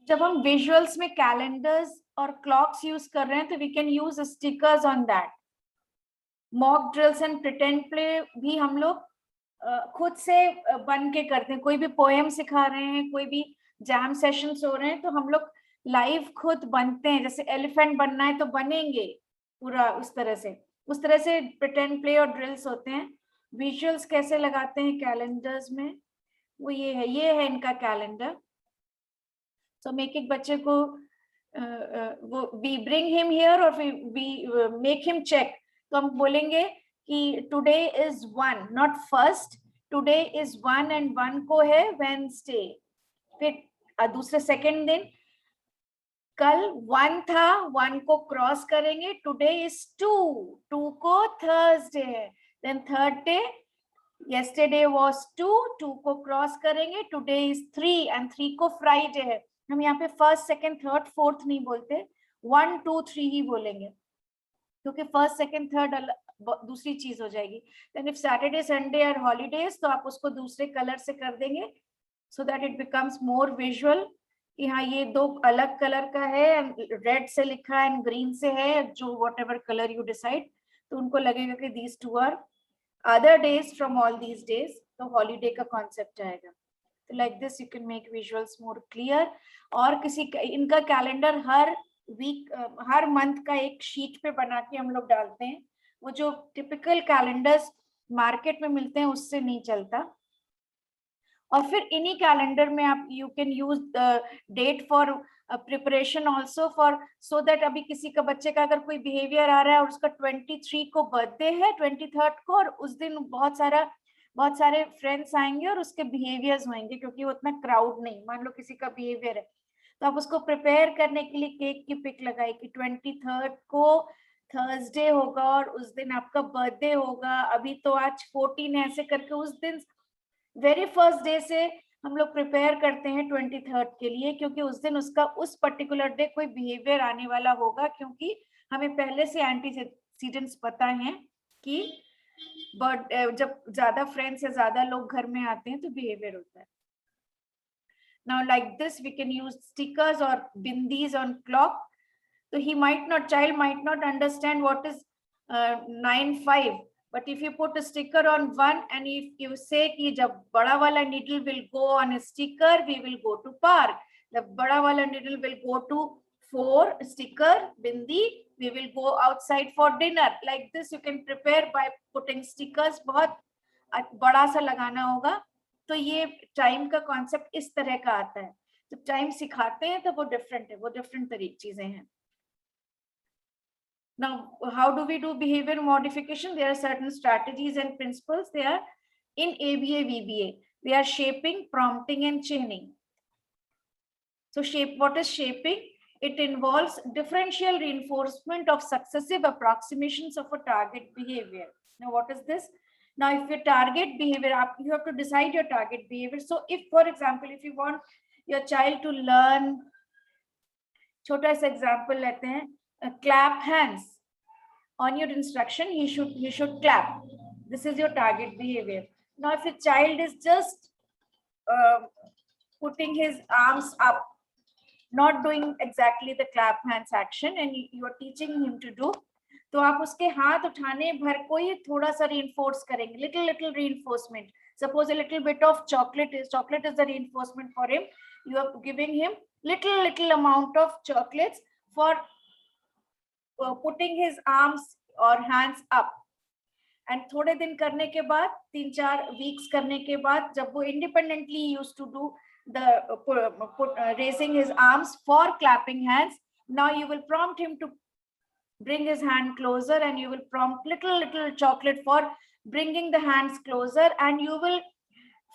जब हम विजुअल्स में कैलेंडर्स और क्लॉक्स यूज कर रहे हैं तो we can use stickers on that. Mock drills and pretend play भी हम लोग खुद से बन के करते हैं. कोई भी पोएम सिखा रहे हैं, कोई भी जैम सेशंस हो रहे हैं, तो हम लोग लाइव खुद बनते हैं. जैसे एलिफेंट बनना है तो बनेंगे पूरा उस तरह से प्रिटेंड प्ले और ड्रिल्स होते हैं. विजुअल्स कैसे लगाते हैं कैलेंडर्स में, वो ये है इनका कैलेंडर. तो मैं एक बच्चे को वो वी ब्रिंग हिम हियर और वी मेक हिम चेक. तो हम बोलेंगे कि today is 1, not first. Today is 1 and 1 को है वेडनेसडे. फिर दूसरे सेकंड दिन कल 1 था, 1 को क्रॉस करेंगे. टुडे इज 2, 2 को थर्सडे है. Then third day yesterday was 2, 2 को क्रॉस करेंगे. टुडे इज 3 एंड 3 को फ्राइडे है. हम यहाँ पे फर्स्ट सेकंड थर्ड फोर्थ नहीं बोलते, 1 2 3 ही बोलेंगे, क्योंकि फर्स्ट सेकंड थर्ड दूसरी चीज हो जाएगी. देन इफ सैटरडे संडे और हॉलीडेज तो आप उसको दूसरे कलर से कर देंगे, so that it becomes more visual कि हाँ ये दो अलग कलर का है, रेड से लिखा है एंड ग्रीन से है, जो whatever colour you decide. तो उनको लगेगा कि these two are other days from all these days. तो हॉलीडे का कॉन्सेप्ट आएगा. तो like this you can make visuals more clear. और किसी इनका कैलेंडर हर वीक हर मंथ का एक शीट पे बना के हम लोग डालते हैं. वो जो टिपिकल कैलेंडर्स मार्केट में मिलते हैं उससे नहीं चलता. और फिर इन्हीं कैलेंडर में आप you can use date for preparation also for, so that अभी किसी का बच्चे का अगर कोई बिहेवियर आ रहा है और उसका 23 को बर्थडे है, 23 को, और उस दिन बहुत सारे फ्रेंड्स आएंगे और उसके बिहेवियर्स होंगे, क्योंकि वो उतना क्राउड नहीं. मान लो किसी का बिहेवियर है तो आप उसको प्रिपेयर करने के लिए केक की पिक लगाए कि 23 को थर्सडे होगा और उस दिन आपका बर्थडे होगा. अभी तो आज 14 है, ऐसे करके उस दिन वेरी फर्स्ट डे से हम लोग प्रिपेयर करते हैं 23 के लिए, क्योंकि उस दिन उसका उस पर्टिकुलर डे कोई बिहेवियर आने वाला होगा, क्योंकि हमें पहले से एंटीसीडेंट्स पता है कि जब ज्यादा फ्रेंड्स या ज्यादा लोग घर में आते हैं तो बिहेवियर होता है. Now like this we can use stickers or bindis on clock. So child might not understand what is 9-5. But if you put a sticker on 1 and if you say कि जब बड़ा वाला needle will go on a sticker, we will go to park. The बड़ा वाला needle will go to 4 sticker bindi, we will go outside for dinner. Like this you can prepare by putting stickers. बहुत बड़ा सा लगाना होगा. तो ये time का कॉन्सेप्ट इस तरह का आता है. जब टाइम सिखाते हैं तो वो डिफरेंट है, वो डिफरेंट तरीके चीजें हैं. Now, how do we do behavior modification? There are certain strategies and principles. They are in ABA, VBA. They are shaping, prompting, and chaining. So what is shaping? It involves differential reinforcement of successive approximations of a target behavior. Now, what is this? Now, if your target behavior, you have to decide your target behavior. So if, for example, if you want your child to learn, छोटा सा example लेते हैं, clap hands. On your instruction, he should clap. This is your target behavior. Now, if a child is just putting his arms up, not doing exactly the clap hands action, and you are teaching him to do, तो आप उसके हाथ उठाने भर को ही थोड़ा सा reinforce करेंगे, little reinforcement. Suppose a little bit of chocolate is the reinforcement for him. You are giving him little amount of chocolates for putting his arms or hands up. And थोड़े दिन करने के बाद, 3-4 weeks करने के बाद, जब वो independently used to do the raising his arms for clapping hands, now you will prompt him to bring his hand closer, and you will prompt little chocolate for bringing the hands closer, and you will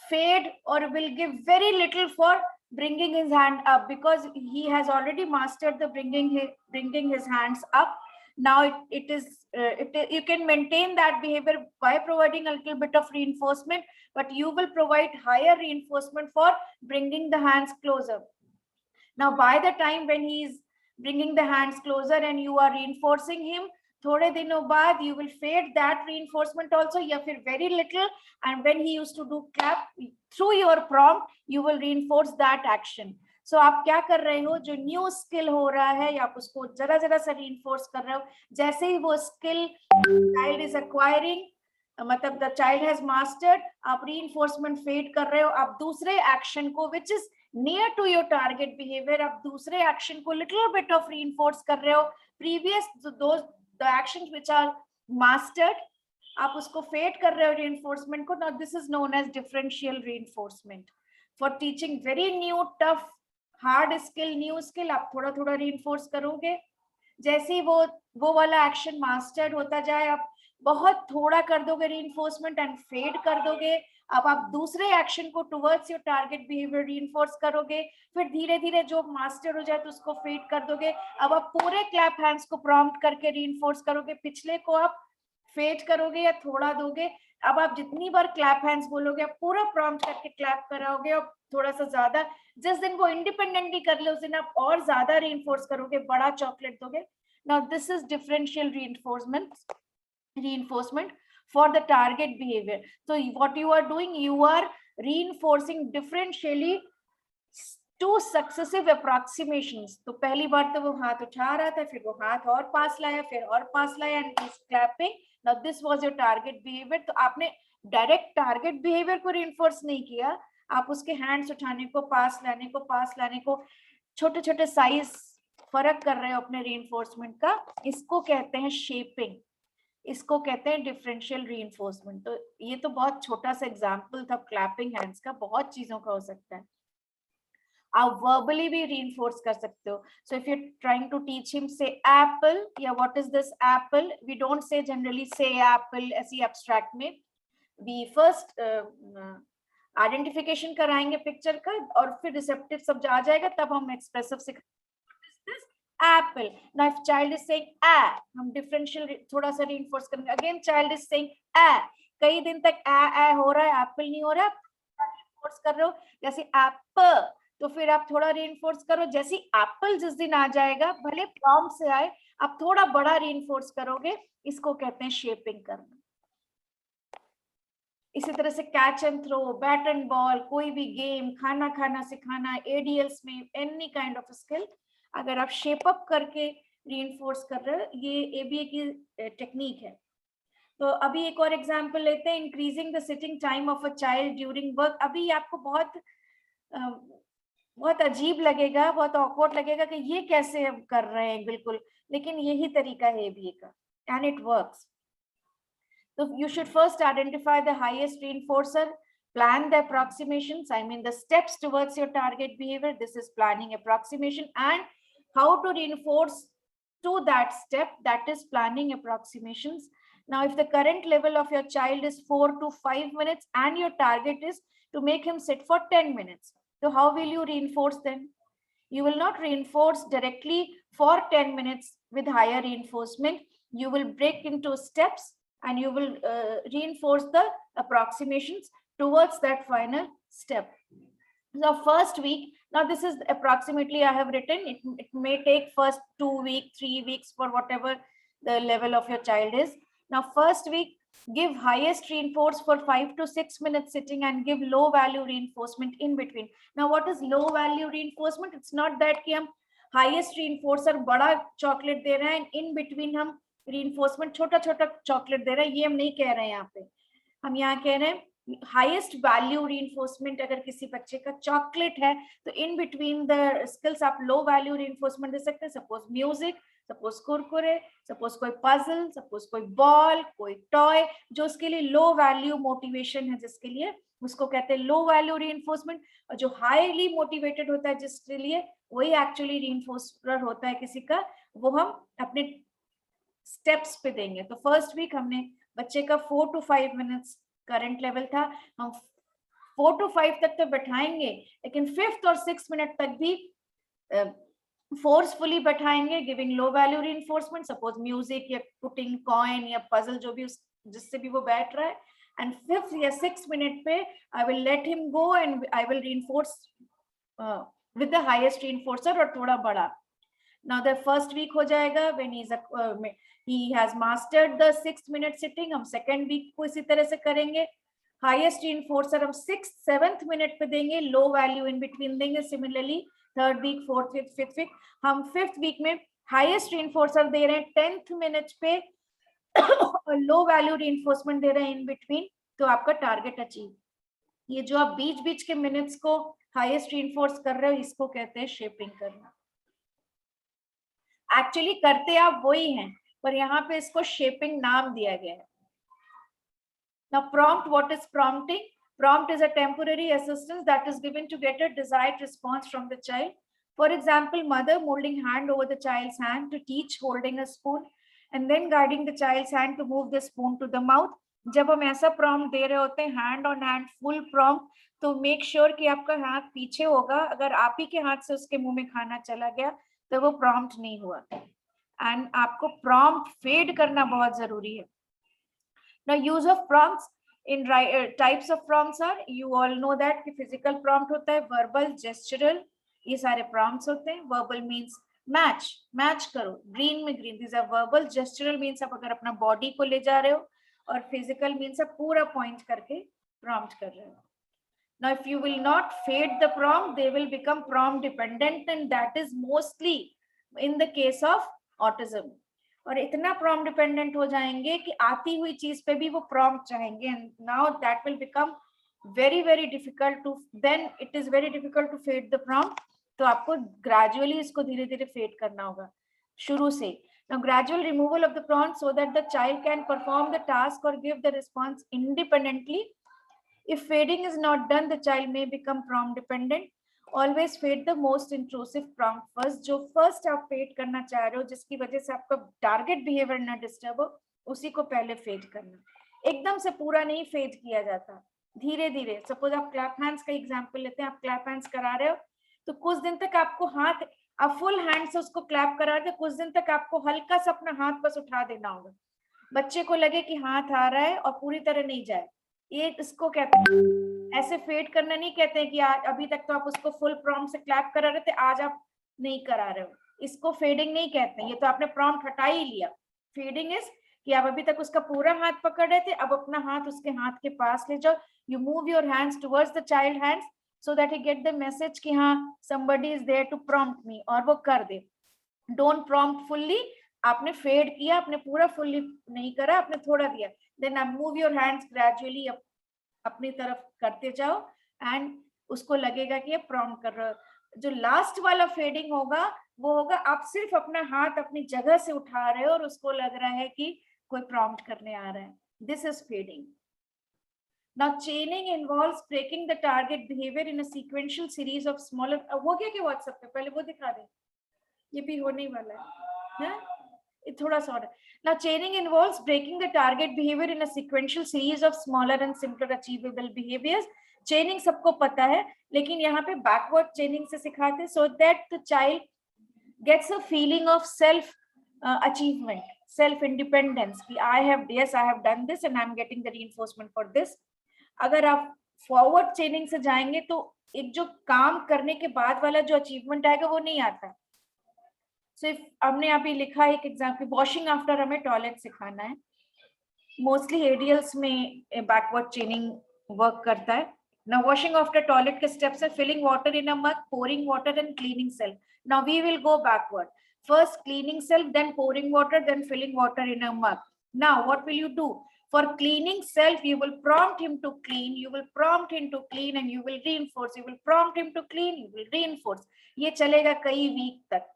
fade or will give very little for bringing his hand up, because he has already mastered the bringing his hands up. Now you can maintain that behavior by providing a little bit of reinforcement, but you will provide higher reinforcement for bringing the hands closer. Now, by the time when he is bringing the hands closer and you are reinforcing him, थोड़े दिनों बाद you will fade that reinforcement also, या फिर very little, and when he used to do clap, through your prompt you will reinforce that action. सो आप क्या कर रहे हो, जो न्यू स्किल हो रहा है या आप उसको जरा जरा सा रीइंफोर्स कर रहे हो, जैसे ही वो स्किल चाइल्ड इज एक्वायरिंग, मतलब द चाइल्ड हैज मास्टर्ड, आप रीइंफोर्समेंट फेड कर रहे हो, आप दूसरे एक्शन को which is near to your target behaviour, आप दूसरे एक्शन को लिटिल बिट ऑफ रीइंफोर्स कर रहे हो, previous those the actions which are mastered आप उसको फेड कर रहे हो रीइंफोर्समेंट को. Now this is known as differential reinforcement. For teaching very new tough hard skill, new skill, आप थोड़ा थोड़ा रीइंफोर्स करोगे. जैसे ही वो वाला एक्शन मास्टर्ड होता जाए, आप बहुत थोड़ा कर दोगे रीइंफोर्समेंट एंड फेड कर दोगे. अब आप दूसरे एक्शन को towards your target behaviour reinforce करोगे, फिर धीरे धीरे जो मास्टर हो जाए तो उसको फेड कर दोगे. अब आप पूरे क्लैप हैंड्स को प्रॉम्प्ट करके रीइंफोर्स करोगे, पिछले को आप फेड करोगे या थोड़ा दोगे. अब आप जितनी बार क्लैप हैंड्स बोलोगे, आप पूरा प्रॉम्प्ट करके क्लैप कराओगे और थोड़ा सा ज्यादा. जिस दिन वो इंडिपेंडेंटली कर ले उस दिन आप और ज्यादा रीइंफोर्स करोगे, बड़ा चॉकलेट दोगे. Now this is differential reinforcement for the target behavior. So what you are doing, you are reinforcing differentially two successive approximations. तो पहली बार तो वो हाथ उठा रहा था, फिर वो हाथ और पास लाया, फिर और पास लाया, and he's clapping. Now this was your target behavior. तो आपने डायरेक्ट टारगेट बिहेवियर को reinforce नहीं किया, आप उसके हैंड्स उठाने को, पास लाने को, छोटे छोटे साइज फर्क कर रहे हो अपने रीइंफोर्समेंट का. इसको कहते हैं शेपिंग, इसको कहते हैं डिफरेंशियल रीइंफोर्समेंट. तो ये तो बहुत छोटा सा एग्जांपल था क्लैपिंग हैंड्स का, बहुत चीजों का हो सकता है. आप वर्बली भी रीइंफोर्स कर सकते हो. So if you trying to teach him say apple या what is this apple, we don't say generally say apple ऐसी एब्स्ट्रैक्ट में. वी फर्स्ट आइडेंटिफिकेशन कराएंगे पिक्चर का और फिर रिसेप्टिव शब्द आ जाएगा, तब हम एक्सप्रेसिव से apple. Now if child is saying a, हम differential थोड़ा सा reinforce करेंगे. Again child is saying a, कई दिन तक a हो रहा है, apple नहीं हो रहा, reinforce कर रहे हो. जैसे apple, तो फिर आप थोड़ा reinforce करो. जैसे apple जिस दिन आ जाएगा, भले prompt से आए, आप थोड़ा बड़ा reinforce करोगे. इसको कहते हैं shaping करना. इसी तरह से catch and throw, bat and ball, कोई भी गेम, खाना खाना सिखाना, एडीएल्स में एनी काइंड ऑफ स्किल, अगर आप शेप अप करके रीइंफोर्स कर रहे हो, ये एबीए की टेक्निक है. तो अभी एक और एग्जांपल लेते हैं. Increasing the sitting time of a child during work. अभी आपको बहुत अजीब लगेगा, बहुत ऑकवर्ड लगेगा कि ये कैसे हम कर रहे हैं, बिल्कुल, लेकिन यही तरीका है एबीए का, and it works. So you should first identify the highest reinforcer, plan the approximations, I mean the steps towards your target behavior. This is planning approximation, and how to reinforce to that step, that is planning approximations. Now if the current level of your child is 4 to 5 minutes and your target is to make him sit for 10 minutes, so how will you reinforce them? You will not reinforce directly for 10 minutes with higher reinforcement. You will break into steps and you will reinforce the approximations towards that final step. The first week, now this is approximately I have written, it may take first 2 weeks, 3 weeks, for whatever the level of your child is. Now first week, give highest reinforce for 5 to 6 minutes sitting and give low value reinforcement in between. Now what is low value reinforcement? It's not that कि हम highest reinforcer बड़ा chocolate दे रहे हैं, in between हम reinforcement छोटा छोटा chocolate दे रहा है, ये हम नहीं कह रहे हैं. यहाँ पे हम यहाँ कह रहे हैं हाईएस्ट वैल्यू रीइंफोर्समेंट. अगर किसी बच्चे का चॉकलेट है तो इन बिटवीन द स्किल्स आप लो वैल्यू रीइंफोर्समेंट दे सकते हैं. Suppose music, suppose Kurkure, suppose कोई पजल, सपोज कोई बॉल, कोई टॉय, जो उसके लिए लो वैल्यू मोटिवेशन है, जिसके लिए उसको कहते हैं लो वैल्यू रीइंफोर्समेंट. और जो हाईली मोटिवेटेड होता है जिसके लिए, वही एक्चुअली रीइंफोर्सर होता है किसी का, वो हम अपने स्टेप्स पे देंगे. तो फर्स्ट वीक हमने बच्चे का 4 to 5 मिनट्स करंट लेवल था, हम 4 to 5 तक तो बैठाएंगे, लेकिन 5th और 6th मिनट तक भी फोर्सफुली बैठाएंगे, giving low value reinforcement. Suppose music या पुटिंग कॉइन या पजल, जो भी जिससे भी वो बैठ रहा है. एंड 5th या 6th मिनट पे I will let him go and I will reinforce with the highest reinforcer और थोड़ा बड़ा. Now the first week हो जाएगा when he has mastered the 6th minute sitting. हम second week को इसी तरह से करेंगे. हाईएस्ट रीइंफोर्सर हम 6th 7th मिनट पे देंगे, लो वैल्यू इन बिटवीन देंगे। Similarly 3rd week, 4th week, 5th week, हम 5th वीक में हाईएस्ट रीइंफोर्सर दे रहे हैं 10th मिनट पे और लो वैल्यू रीइंफोर्समेंट दे रहे हैं इन बिटवीन, तो आपका टारगेट अचीव। ये जो आप बीच बीच के मिनट्स को हाईएस्ट रीइंफोर्स कर रहे हो, इसको कहते हैं शेपिंग करना। एक्चुअली करते आप वही हैं, पर यहाँ पे इसको शेपिंग नाम दिया गया है। Now prompt, what is prompting? Prompt is a temporary assistance that is given to get a desired response from the child. For example, mother molding hand over the child's hand to teach holding a spoon and then guiding the child's hand to move the spoon to the mouth. जब हम ऐसा prompt दे रहे होते हैं, hand on hand full prompt, तो make sure कि आपका हाथ पीछे होगा। अगर आप ही के हाथ से उसके मुंह में खाना चला गया तो वो prompt नहीं हुआ। And आपको prompt fade करना बहुत जरूरी है। Now, use of prompts in types of prompts are, you all know that कि physical prompt होता है, verbal, gestural, ये सारे prompts होते हैं। Verbal means match करो, green में green, these are verbal. Gestural means आप अगर अपना body को ले जा रहे हो, और physical means आप पूरा point करके prompt कर रहे हो। Now, if you will not fade the prompt, they will become prompt dependent, and that is mostly in the case of autism. और इतना प्रॉम्प्ट डिपेंडेंट हो जाएंगे कि आती हुई चीज पे भी वो प्रॉम्प्ट चाहेंगे, and now that will become very very difficult to, then it is very difficult to fade the prompt. तो आपको ग्रेजुअली इसको धीरे धीरे फेड करना होगा शुरू से। Now, gradual removal of the prompt so that the child can perform the task or give the response independently. If fading is not done, the child may become prompt dependent. Always fade the most intrusive prompt first. जो first आप fade करना चाह रहे हो, जिसकी वजह से आपका target behavior ना disturb हो, उसी को पहले fade करना। एकदम से पूरा नहीं fade किया जाता, धीरे धीरे। Suppose आप clap hands का example लेते हैं, आप clap hands करा रहे हो, तो कुछ दिन तक आपको हाथ, आप full hand से उसको clap करा रहे हो, कुछ दिन तक आपको हल्का सा अपना हाथ बस उठा देना होगा, बच्चे को लगे कि हाथ आ रहा है और पूरी तरह नहीं जाए। ये इसको कहते हैं, ऐसे फेड करना नहीं कहते हैं कि आज अभी तक तो आप उसको फुल प्रॉम्प्ट से क्लैप करा रहे थे, आज आप नहीं करा रहे हो, इसको फेडिंग नहीं कहते हैं। ये तो आपने प्रॉम्प्ट हटा ही लिया। फेडिंग इज कि आप अभी तक उसका पूरा हाथ पकड़ रहे थे, अब अपना हाथ उसके हाथ के पास ले जाओ, you move your hands towards the child hands so that he get the message कि हाँ somebody is there to prompt me, और वो कर दे। डोंट प्रॉम्प्ट फुल्ली, आपने फेड किया, आपने पूरा फुल्ली नहीं करा, आपने थोड़ा दिया, देन आप मूव योर हैंड्स ग्रेजुअली अपनी तरफ करते जाओ, एंड उसको लगेगा कि आप प्रॉम्प्ट कर रहे हो। जो लास्ट वाला फेडिंग होगा वो होगा आप सिर्फ अपना हाथ अपनी जगह से उठा रहे हो और उसको लग रहा है कि कोई प्रॉम्प्ट करने आ रहा है। This is fading. Now chaining involves breaking the target behavior in a sequential series of smaller, हो गया कि WhatsApp पे पहले वो दिखा दे, ये भी होने वाला है, थोड़ा सा और। Now chaining involves breaking the target behavior in a sequential series of smaller and simpler achievable behaviors. Chaining सबको पता है, लेकिन यहाँ पे backward chaining से सिखाते हैं, so that the child gets a feeling of self achievement, self independence कि I have done this and I'm getting the reinforcement for this. अगर आप फॉरवर्ड चेनिंग से जाएंगे तो एक जो काम करने के बाद वाला जो अचीवमेंट आएगा वो नहीं आता। सिर्फ हमने अभी लिखा है एक एग्जाम्पल, वॉशिंग आफ्टर हमें टॉयलेट सिखाना है, मोस्टली एडीएल्स में बैकवर्ड चेनिंग वर्क करता है। Now washing after toilet के steps are filling water in a mug, pouring water and cleaning self. Now we will go backward. First cleaning self, then pouring water, then filling water in a mug. Now what will you do? For cleaning self, you will prompt him to clean, you will prompt him to clean, and you will reinforce. You will prompt him to clean, you will reinforce. ये चलेगा कई week तक।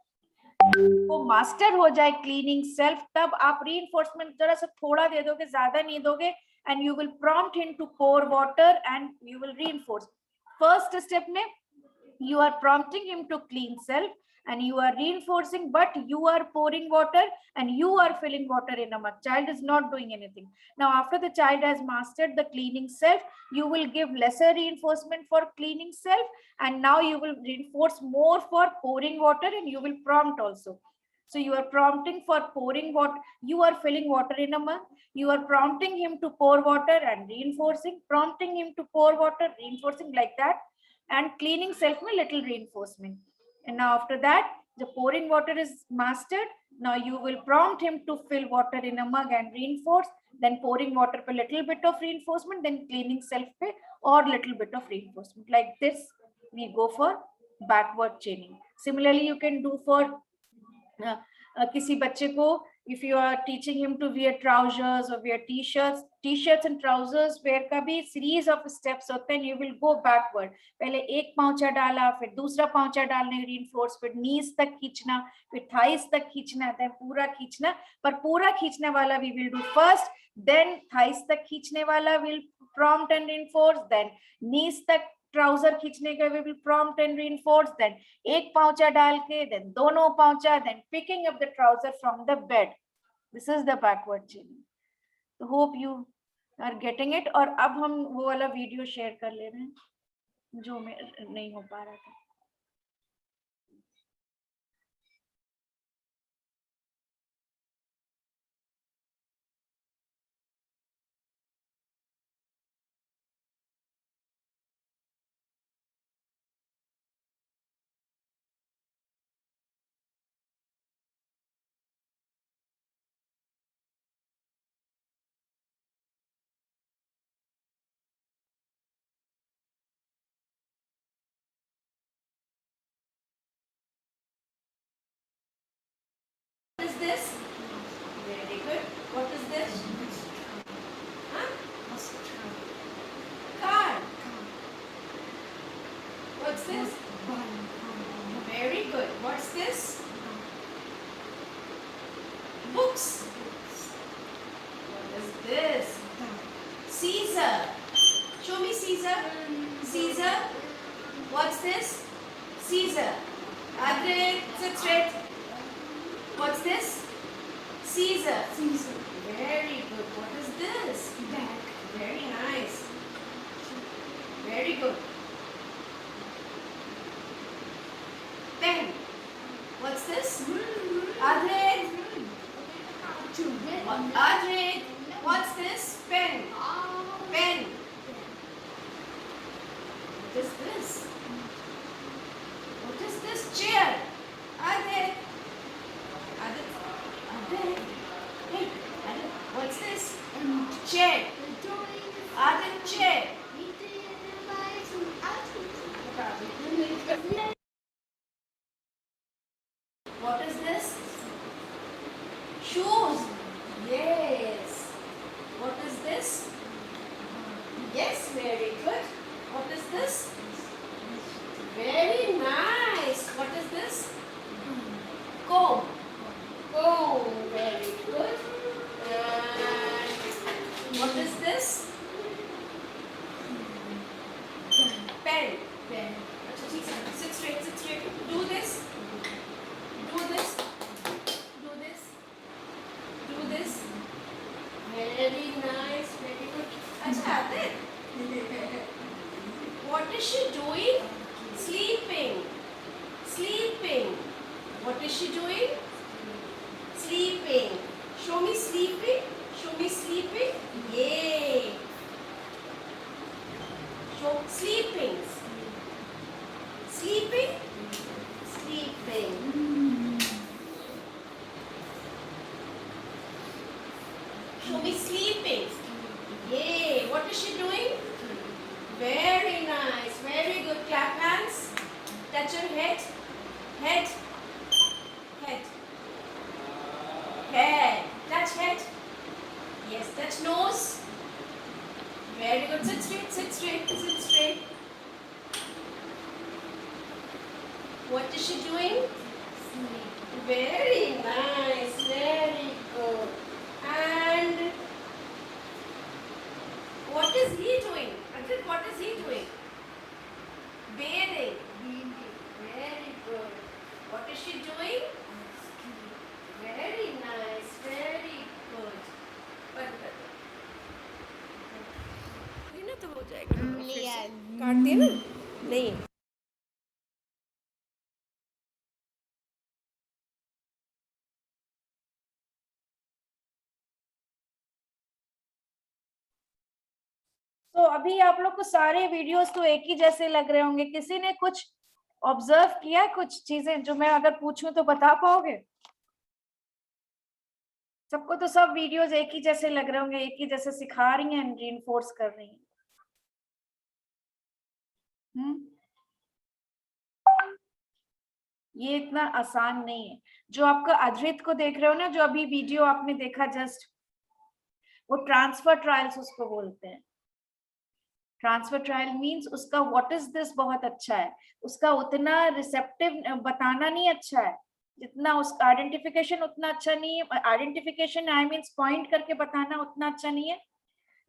वो master हो जाए cleaning self, तब आप reinforcement जरा सा थोड़ा दे दोगे, ज्यादा नहीं दोगे, and you will prompt him to pour water and you will reinforce. First step में you are prompting him to clean self and you are reinforcing, but you are pouring water and you are filling water in a mug. Child is not doing anything. Now after the child has mastered the cleaning self, you will give lesser reinforcement for cleaning self, and now you will reinforce more for pouring water and you will prompt also. So you are prompting for pouring water, you are filling water in a mug, you are prompting him to pour water and reinforcing, prompting him to pour water, reinforcing, like that, and cleaning self में little reinforcement. And now after that, the pouring water is mastered, now you will prompt him to fill water in a mug and reinforce, then pouring water per little bit of reinforcement, then cleaning self pay or little bit of reinforcement. Like this, we go for backward chaining. Similarly, you can do for किसी बच्चे को, if you are teaching him to wear trousers or wear t-shirts and trousers wear का भी series of steps होते हैं. You will go backward. पहले एक पांचा डाला, फिर दूसरा पांचा डालने reinforce, फिर knees तक खींचना, फिर thighs तक खींचना, then पूरा खींचना. पर पूरा खींचने वाला we will do first, then thighs तक खींचने वाला will prompt and reinforce, then knees तक ट्राउजर खींचने का we will prompt and reinforce, then एक पांचा डाल के, then दोनों पांचा, then picking up the trouser from the bed. This is the backward chaining. So hope you are getting it. और अब हम वो वाला वीडियो शेयर कर ले रहे हैं जो मैं नहीं हो पा रहा था. What is this? Very good. What is this? Huh? Car. What's this? Very good. What's this? Books. What is this? Caesar. Show me Caesar. Caesar. What's this? Caesar. Adrit, sit straight. What's this? Caesar. Caesar. Very good. What is this? Bag. Very nice. Very good. Pen. What's this? Adrit. Adrit. What's this? Pen. Pen. What is this? What is this? Chair. Adit. Adit. Adit. Hey, Adit. What's this? Chair. Adit, chair. What is this? Shoes. Yes. What is this? Yes, very good. What is this? Very nice. What is this? Comb. Comb. Very good. And what is this? Pen. Pen. Sit straight, sit straight. Do this. Do this. Do this. Do this. Very nice. Very good. अच्छा Adit. What is she doing? Sleeping. Sleeping. What is she doing? Sleeping. Show me sleeping. Show me sleeping. Yay. Show sleeping. Sleeping. Sleeping. Show me sleeping. Yay. What is she doing? Very nice. Very good. Clap hands. Touch your head. Head. Head. Head. Touch head. Yes. Touch nose. Very good. Sit straight. Sit straight. Sit straight. What is she doing? Very nice. Very good. And what is he doing? Adrit, what is he doing? Bathing. Very good. What is she doing? Very nice. Very good. But ये ना तो हो जाएगा. काट दिया ना? नहीं. तो अभी आप लोग को सारे वीडियोस तो एक ही जैसे लग रहे होंगे. किसी ने कुछ ऑब्जर्व किया कुछ चीजें जो मैं अगर पूछूं तो बता पाओगे? सबको तो सब वीडियोस एक ही जैसे लग रहे होंगे, एक ही जैसे सिखा रही हैं, रीइंफोर्स कर रही हैं। ये इतना आसान नहीं है। जो आपका अद्रित को देख रहे हो ना, जो अभी वीडियो आपने देखा जस्ट, वो ट्रांसफर ट्रायल्स उसको बोलते हैं। ट्रांसफर ट्रायल मींस उसका व्हाट इज दिस बहुत अच्छा है, उसका उतना रिसेप्टिव बताना नहीं अच्छा है जितना उसका आइडेंटिफिकेशन उतना अच्छा नहीं है। आइडेंटिफिकेशन आई मींस पॉइंट करके बताना उतना अच्छा नहीं है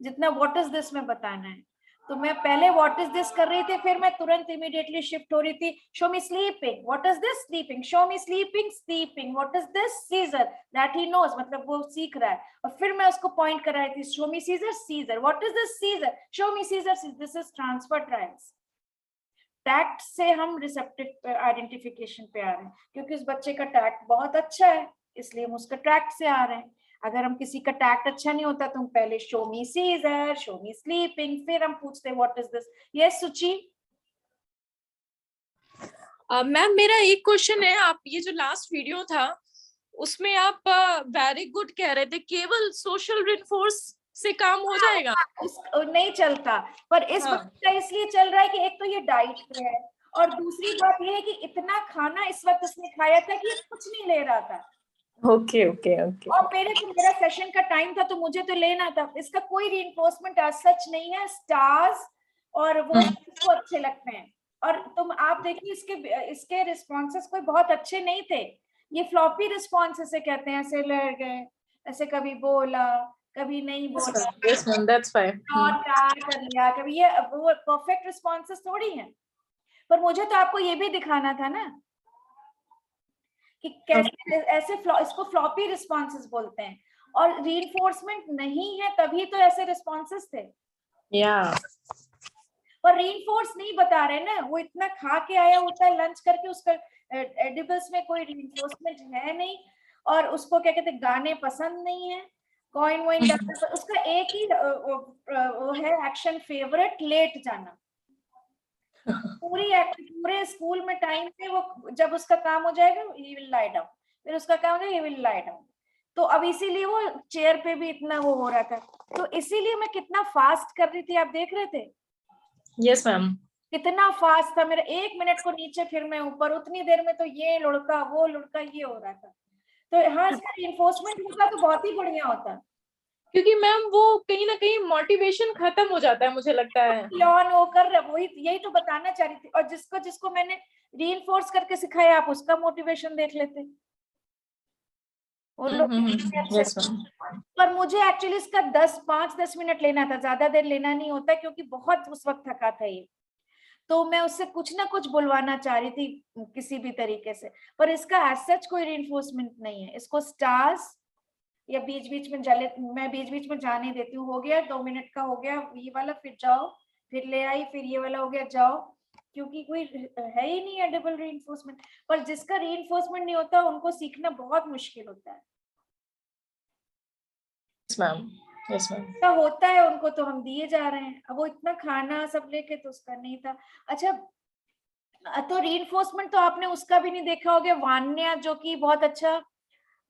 जितना व्हाट इज दिस में बताना है। तो मैं पहले व्हाट इज दिस कर रही थी, फिर मैं तुरंत इमीडिएटली शिफ्ट हो रही थी, show me sleeping, what is this sleeping, show me sleeping sleeping, what is this scissor, that he knows, मतलब वो सीख रहा है। और फिर मैं उसको पॉइंट कर रही थी, show me scissor scissor, what is this scissor, show me scissor, this is transfer trials. Tact से हम रिसेप्टिव आइडेंटिफिकेशन पे आ रहे हैं, क्योंकि उस बच्चे का टैक्ट बहुत अच्छा है इसलिए हम उसका टैक्ट से आ रहे हैं। अगर हम किसी का टैक्ट अच्छा नहीं होता तो हम पहले show me scissor, show me sleeping, फिर हम पूछते what is this. Yes Suchi? Ma'am मेरा एक क्वेश्चन है, आप ये जो लास्ट वीडियो था उसमें आप वेरी गुड कह रहे थे, केवल सोशल रिइंफोर्स से काम हो जाएगा? नहीं चलता, पर इस हाँ। बच्चे का इसलिए चल रहा है कि एक तो ये डाइट पे है, और दूसरी बात ये है कि इतना खाना इस वक्त उसने खाया था कि ये कुछ नहीं ले रहा था। Okay okay okay. और मेरा सेशन का टाइम था तो मुझे तो लेना था। इसका कोई रीइंफोर्समेंट आज सच नहीं है, स्टार्स और वो इसको अच्छे लगते हैं। और तुम आप देखिए इसके रिस्पॉन्सेस कोई बहुत अच्छे नहीं थे, ये फ्लॉपी रिस्पॉन्स ऐसे कहते हैं, ऐसे लड़ गए, ऐसे कभी बोला कभी नहीं बोला, यस मैम दैट्स फाइन। और ट्राई कर लिया कभी, ये वो परफेक्ट रिस्पॉन्सेस थोड़ी हैं। पर मुझे तो आपको ये भी दिखाना था ना कि कैसे ऐसे इसको फ्लॉपी रिस्पॉन्सेस बोलते हैं, और रीइंफोर्समेंट नहीं है तभी तो ऐसे रिस्पॉन्सेस थे। या पर रीइंफोर्स नहीं बता रहे ना, वो इतना खा के आया होता है लंच करके, उसका एडिबल्स में कोई रीइंफोर्समेंट है नहीं, और उसको क्या कहते हैं गाने पसंद नहीं है, कॉइन वॉइन डालना, उसका एक ही वो है एक्शन फेवरेट, लेट जाना। पूरे स्कूल में टाइम पे वो जब उसका काम हो जाएगा ही विल लाई डाउन, फिर उसका काम हो जाएगा ही विल लाई डाउन। तो अब इसीलिए वो चेयर पे भी इतना वो हो रहा था, तो इसीलिए मैं कितना फास्ट कर रही थी, आप देख रहे थे? Yes ma'am. कितना फास्ट था मेरा, 1 मिनट को नीचे फिर मैं ऊपर, उतनी देर में तो ये लुढ़का वो लुढ़का ये हो रहा था। तो हाँ, इसका रिइंफोर्समेंट होता तो बहुत ही बढ़िया होता, क्योंकि मैम वो कहीं ना कहीं मोटिवेशन खत्म हो जाता है मुझे लगता है। लॉन होकर वही यही तो बताना चाह रही थी। और जिसको जिसको मैंने रीइंफोर्स करके सिखाया आप उसका मोटिवेशन देख लेते, वो लोग अच्छे। Yes ma'am. पर मुझे एक्चुअली इसका 5-10 मिनट लेना था, ज्यादा देर लेना नहीं होता क्योंकि बहुत उस वक्त थका था ये, तो मैं उससे कुछ ना कुछ बुलवाना चाह रही थी किसी भी तरीके से। पर इसका एज सच कोई रीइंफोर्समेंट नहीं है, इसको स्टार्स या बीच बीच में जले, मैं बीच बीच में जाने देती हूँ, हो गया 2 मिनट का हो गया ये वाला, फिर जाओ, फिर ले आई, फिर ये वाला हो गया जाओ, क्योंकि कोई है ही नहीं है डबल रीइंफोर्समेंट। पर जिसका रीइंफोर्समेंट नहीं होता उनको सीखना बहुत मुश्किल होता है। Yes ma'am. Yes ma'am. तो होता है उनको तो हम दिए जा रहे हैं, अब वो इतना खाना सब लेके तो उसका नहीं था। अच्छा, तो रीइंफोर्समेंट तो आपने उसका भी नहीं देखा होगा, वान्या जो कि बहुत अच्छा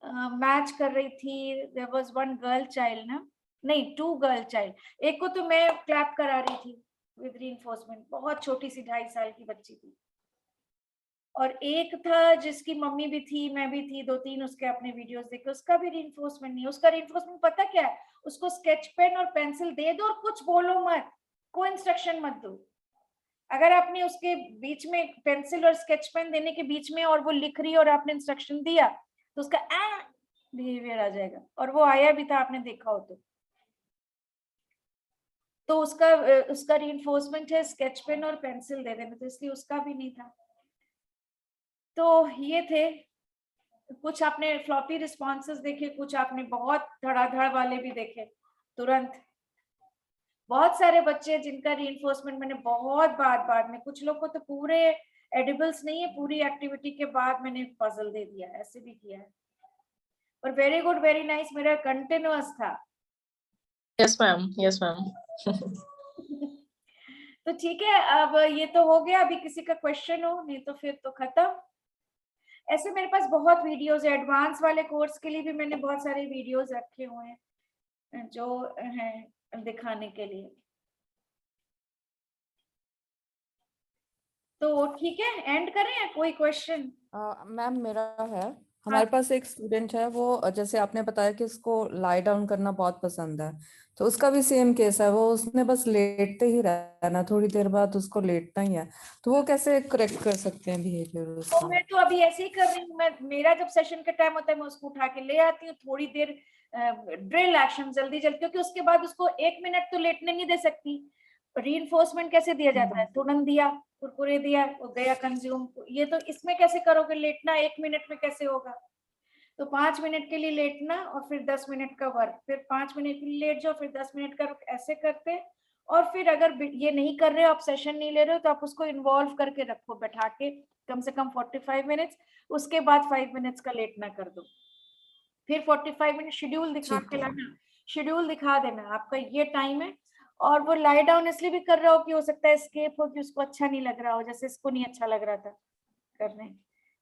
मैच कर रही थी, there was one girl child ना, नहीं 2 गर्ल चाइल्ड, एक को तो मैं क्लैप करा रही थी विद रीइंफोर्समेंट, बहुत छोटी सी 2.5 साल की बच्ची थी, और एक था जिसकी मम्मी भी थी मैं भी थी, 2-3 उसके अपने वीडियोस देखे, उसका भी रीइंफोर्समेंट नहीं। उसका रीइंफोर्समेंट पता क्या है, उसको स्केच पेन और पेंसिल दे दो और कुछ बोलो मत, कोई इंस्ट्रक्शन मत दो। अगर आपने उसके बीच में पेंसिल और स्केच पेन देने के बीच में और वो लिख रही है और आपने इंस्ट्रक्शन दिया तो उसका बिहेवियर आ जाएगा, और वो आया भी था, आपने देखा हो तो उसका रीइंफोर्समेंट है स्केच पेन और पेंसिल दे देना, तो इसलिए उसका भी नहीं था। तो ये थे कुछ, आपने फ्लॉपी रिस्पॉन्सेस देखे, कुछ आपने बहुत धड़ाधड़ वाले भी देखे तुरंत। बहुत सारे बच्चे जिनका रीइंफोर्समेंट मैंने बहुत बाद में, कुछ लोग को तो पूरे एडिबल्स नहीं है, पूरी एक्टिविटी के बाद मैंने पजल दे दिया, ऐसे भी किया है। पर वेरी गुड, वेरी नाइस, मेरा कंटिन्यूअस था। Yes ma'am. Yes ma'am. तो ठीक है, अब ये तो हो गया, अभी किसी का क्वेश्चन हो, नहीं तो फिर तो खत्म। ऐसे मेरे पास बहुत वीडियोस है, एडवांस वाले कोर्स के लिए भी मैंने बहुत सारे वीडियोस रखे हुए हैं जो हैं दिखाने के लिए। तो ठीक है, एंड करें या कोई क्वेश्चन? मैम मेरा है, हमारे पास एक स्टूडेंट है, वो जैसे आपने बताया कि उसको लाई डाउन करना बहुत पसंद है, तो उसका भी सेम केस है, वो उसने बस लेटते ही रहना, थोड़ी देर बाद उसको लेटना ही है, तो वो कैसे करेक्ट कर सकते हैं बिहेवियर तो उसका? मैं तो अभी ऐसे ही कर रही हूँ, मैं मेरा जब सेशन का टाइम होता है मैं उसको उठा के ले आती हूँ, थोड़ी देर ड्रिल एक्शन जल्दी जल्दी, क्योंकि उसके बाद उसको 1 मिनट तो लेटने नहीं दे सकती। रीइंफोर्समेंट कैसे दिया जाता है, तुरंत दिया, कुरकुरे दिया, वो गया कंज्यूम, ये तो इसमें कैसे करोगे, लेटना 1 मिनट में कैसे होगा? तो 5 मिनट के लिए लेटना और फिर 10 मिनट का वर्क, फिर 5 मिनट के लिए लेट जाओ, फिर 10 मिनट का वर्क, ऐसे करते हैं। और फिर अगर ये नहीं कर रहे हो, आप सेशन नहीं ले रहे हो, तो आप उसको इन्वॉल्व करके रखो, बैठा के कम से कम 45 मिनट्स, उसके बाद 5 मिनट्स का लेटना कर दो, फिर 45 मिनट शेड्यूल दिखा के लाना, शेड्यूल दिखा देना आपका ये टाइम है। और वो लाई डाउन इसलिए भी कर रहा हो कि हो सकता है एस्केप हो, कि उसको अच्छा नहीं लग रहा हो, जैसे इसको नहीं अच्छा लग रहा था करने,